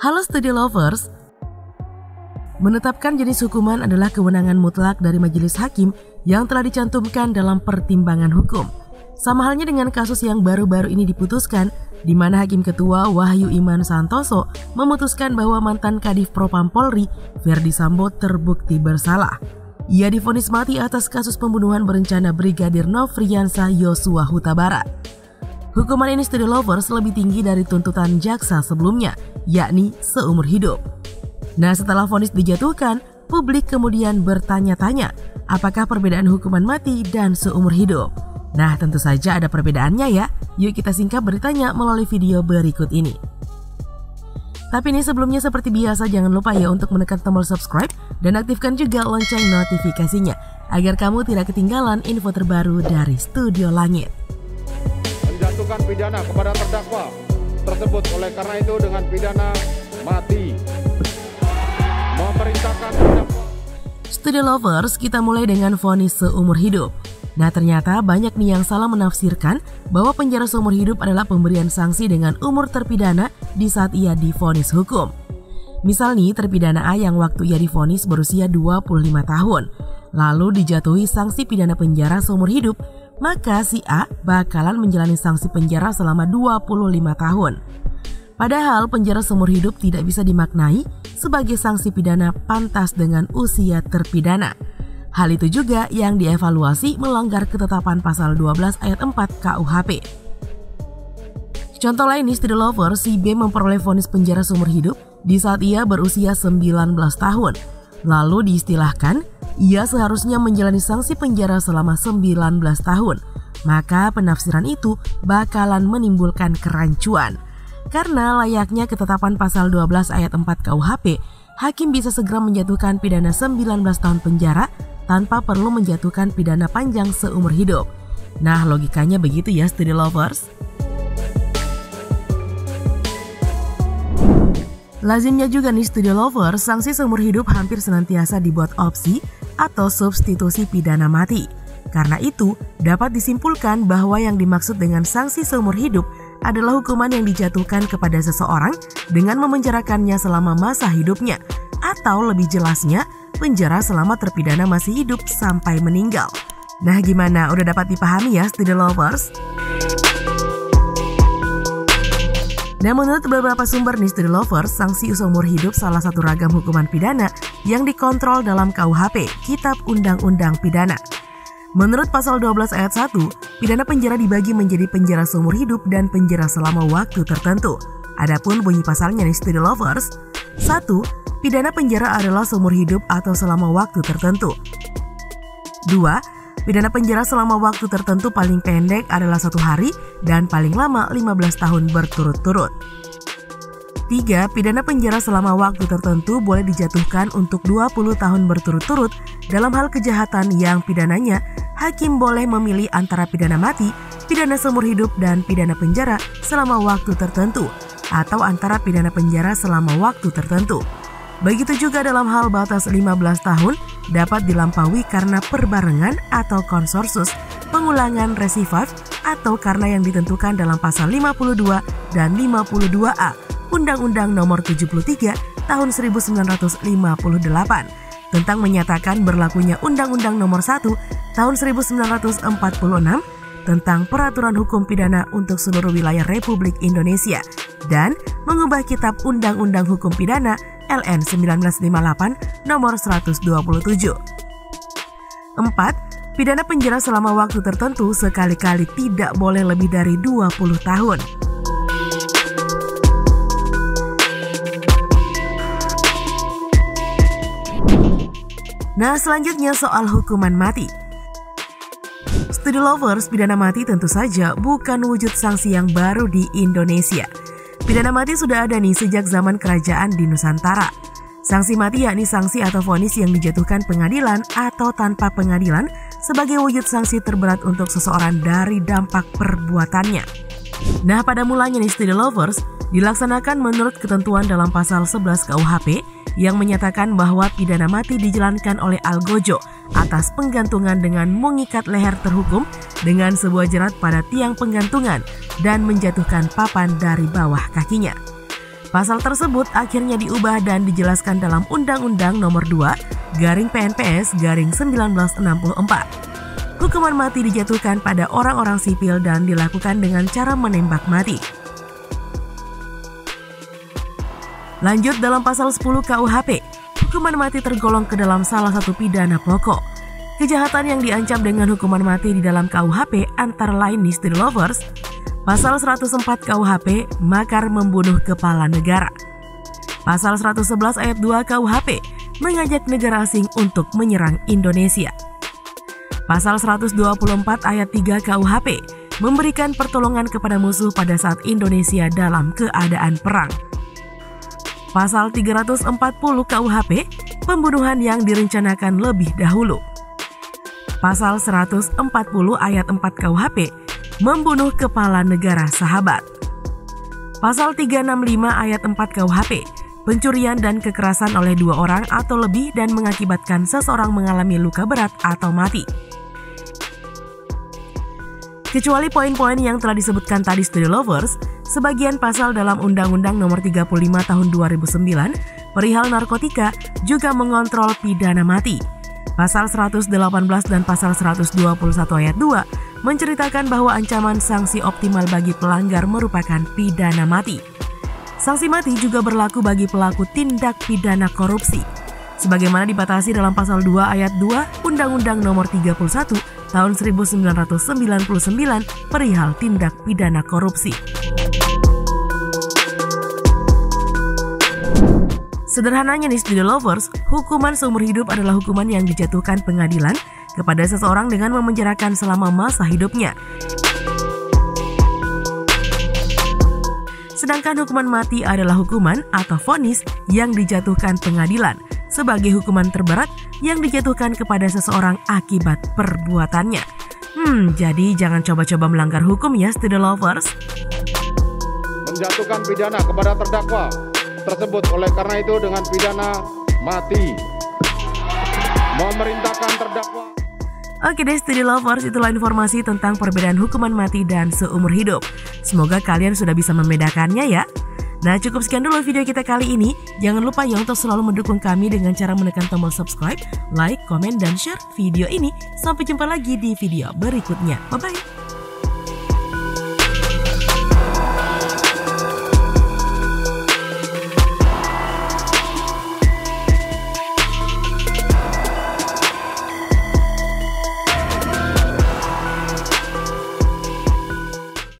Halo Study Lovers, menetapkan jenis hukuman adalah kewenangan mutlak dari majelis hakim yang telah dicantumkan dalam pertimbangan hukum. Sama halnya dengan kasus yang baru-baru ini diputuskan, di mana Hakim Ketua Wahyu Iman Santoso memutuskan bahwa mantan Kadif Propam Polri, Ferdy Sambo, terbukti bersalah. Ia divonis mati atas kasus pembunuhan berencana Brigadir Nofriansah Yosua Huta Barat. Hukuman ini Study Lovers lebih tinggi dari tuntutan jaksa sebelumnya, yakni seumur hidup. Nah, setelah vonis dijatuhkan, publik kemudian bertanya-tanya, apakah perbedaan hukuman mati dan seumur hidup? Nah, tentu saja ada perbedaannya ya. Yuk kita singkap beritanya melalui video berikut ini. Tapi ini sebelumnya seperti biasa jangan lupa ya untuk menekan tombol subscribe dan aktifkan juga lonceng notifikasinya agar kamu tidak ketinggalan info terbaru dari Studio Langit. Menjatuhkan pidana kepada terdakwa tersebut, oleh karena itu dengan pidana mati. Memerintahkan terdakwa. Study Lovers, kita mulai dengan vonis seumur hidup. Nah, ternyata banyak nih yang salah menafsirkan bahwa penjara seumur hidup adalah pemberian sanksi dengan umur terpidana di saat ia divonis hukum. Misal nih, terpidana A yang waktu ia divonis berusia 25 tahun, lalu dijatuhi sanksi pidana penjara seumur hidup, maka si A bakalan menjalani sanksi penjara selama 25 tahun. Padahal penjara seumur hidup tidak bisa dimaknai sebagai sanksi pidana pantas dengan usia terpidana. Hal itu juga yang dievaluasi melanggar ketetapan pasal 12 ayat 4 KUHP. Contoh lain nih Study Lovers, si B memperoleh vonis penjara seumur hidup di saat ia berusia 19 tahun. Lalu diistilahkan, ia seharusnya menjalani sanksi penjara selama 19 tahun. Maka penafsiran itu bakalan menimbulkan kerancuan. Karena layaknya ketetapan pasal 12 ayat 4 KUHP, hakim bisa segera menjatuhkan pidana 19 tahun penjara tanpa perlu menjatuhkan pidana panjang seumur hidup. Nah, logikanya begitu ya Study Lovers. Lazimnya juga nih Study Lovers, sanksi seumur hidup hampir senantiasa dibuat opsi atau substitusi pidana mati. Karena itu, dapat disimpulkan bahwa yang dimaksud dengan sanksi seumur hidup adalah hukuman yang dijatuhkan kepada seseorang dengan memenjarakannya selama masa hidupnya, atau lebih jelasnya, penjara selama terpidana masih hidup sampai meninggal. Nah, gimana? Udah dapat dipahami ya Study Lovers? Dan menurut beberapa sumber nih Study Lovers, sanksi seumur hidup salah satu ragam hukuman pidana yang dikontrol dalam KUHP, Kitab Undang-Undang Pidana. Menurut pasal 12 ayat 1, pidana penjara dibagi menjadi penjara seumur hidup dan penjara selama waktu tertentu. Adapun bunyi pasalnya nih Study Lovers, 1. Pidana penjara adalah seumur hidup atau selama waktu tertentu. 2. Pidana penjara selama waktu tertentu paling pendek adalah 1 hari dan paling lama 15 tahun berturut-turut. 3. Pidana penjara selama waktu tertentu boleh dijatuhkan untuk 20 tahun berturut-turut dalam hal kejahatan yang pidananya hakim boleh memilih antara pidana mati, pidana seumur hidup, dan pidana penjara selama waktu tertentu, atau antara pidana penjara selama waktu tertentu. Begitu juga dalam hal batas 15 tahun dapat dilampaui karena perbarengan atau konsorsus, pengulangan resivaf, atau karena yang ditentukan dalam pasal 52 dan 52A Undang-Undang Nomor 73 Tahun 1958 tentang menyatakan berlakunya Undang-Undang Nomor 1 Tahun 1946 tentang peraturan hukum pidana untuk seluruh wilayah Republik Indonesia dan mengubah Kitab Undang-Undang Hukum Pidana LN 1958 Nomor 127. 4. Pidana penjara selama waktu tertentu sekali-kali tidak boleh lebih dari 20 tahun. Nah, selanjutnya soal hukuman mati. Study Lovers, pidana mati tentu saja bukan wujud sanksi yang baru di Indonesia. Pidana mati sudah ada nih sejak zaman kerajaan di Nusantara. Sanksi mati yakni sanksi atau vonis yang dijatuhkan pengadilan atau tanpa pengadilan sebagai wujud sanksi terberat untuk seseorang dari dampak perbuatannya. Nah, pada mulanya nih Study Lovers, dilaksanakan menurut ketentuan dalam pasal 11 KUHP yang menyatakan bahwa pidana mati dijalankan oleh algojo atas penggantungan dengan mengikat leher terhukum dengan sebuah jerat pada tiang penggantungan dan menjatuhkan papan dari bawah kakinya. Pasal tersebut akhirnya diubah dan dijelaskan dalam Undang-Undang Nomor 2/PNPS/1964. Hukuman mati dijatuhkan pada orang-orang sipil dan dilakukan dengan cara menembak mati. Lanjut dalam pasal 10 KUHP, hukuman mati tergolong ke dalam salah satu pidana pokok. Kejahatan yang diancam dengan hukuman mati di dalam KUHP antara lain nih Study Lovers, Pasal 104 KUHP, makar membunuh kepala negara. Pasal 111 ayat 2 KUHP, mengajak negara asing untuk menyerang Indonesia. Pasal 124 ayat 3 KUHP, memberikan pertolongan kepada musuh pada saat Indonesia dalam keadaan perang. Pasal 340 KUHP, pembunuhan yang direncanakan lebih dahulu. Pasal 140 ayat 4 KUHP, membunuh kepala negara sahabat. Pasal 365 ayat 4 KUHP, pencurian dan kekerasan oleh dua orang atau lebih dan mengakibatkan seseorang mengalami luka berat atau mati. Kecuali poin-poin yang telah disebutkan tadi Study Lovers, sebagian pasal dalam Undang-Undang Nomor 35 Tahun 2009 perihal narkotika juga mengontrol pidana mati. Pasal 118 dan pasal 121 ayat 2 menceritakan bahwa ancaman sanksi optimal bagi pelanggar merupakan pidana mati. Sanksi mati juga berlaku bagi pelaku tindak pidana korupsi, sebagaimana dibatasi dalam pasal 2 ayat 2 Undang-Undang Nomor 31 Tahun 1999 perihal tindak pidana korupsi. Sederhananya nih Study Lovers, hukuman seumur hidup adalah hukuman yang dijatuhkan pengadilan kepada seseorang dengan memenjarakan selama masa hidupnya. Sedangkan hukuman mati adalah hukuman atau vonis yang dijatuhkan pengadilan sebagai hukuman terberat yang dijatuhkan kepada seseorang akibat perbuatannya. Jadi jangan coba-coba melanggar hukum ya Study Lovers. Menjatuhkan pidana kepada terdakwa tersebut oleh karena itu dengan pidana mati. Memerintahkan terdakwa. Oke deh Study Lovers, itulah informasi tentang perbedaan hukuman mati dan seumur hidup. Semoga kalian sudah bisa membedakannya ya. Nah cukup sekian dulu video kita kali ini. Jangan lupa ya untuk selalu mendukung kami dengan cara menekan tombol subscribe, like, komen, dan share video ini. Sampai jumpa lagi di video berikutnya. Bye-bye.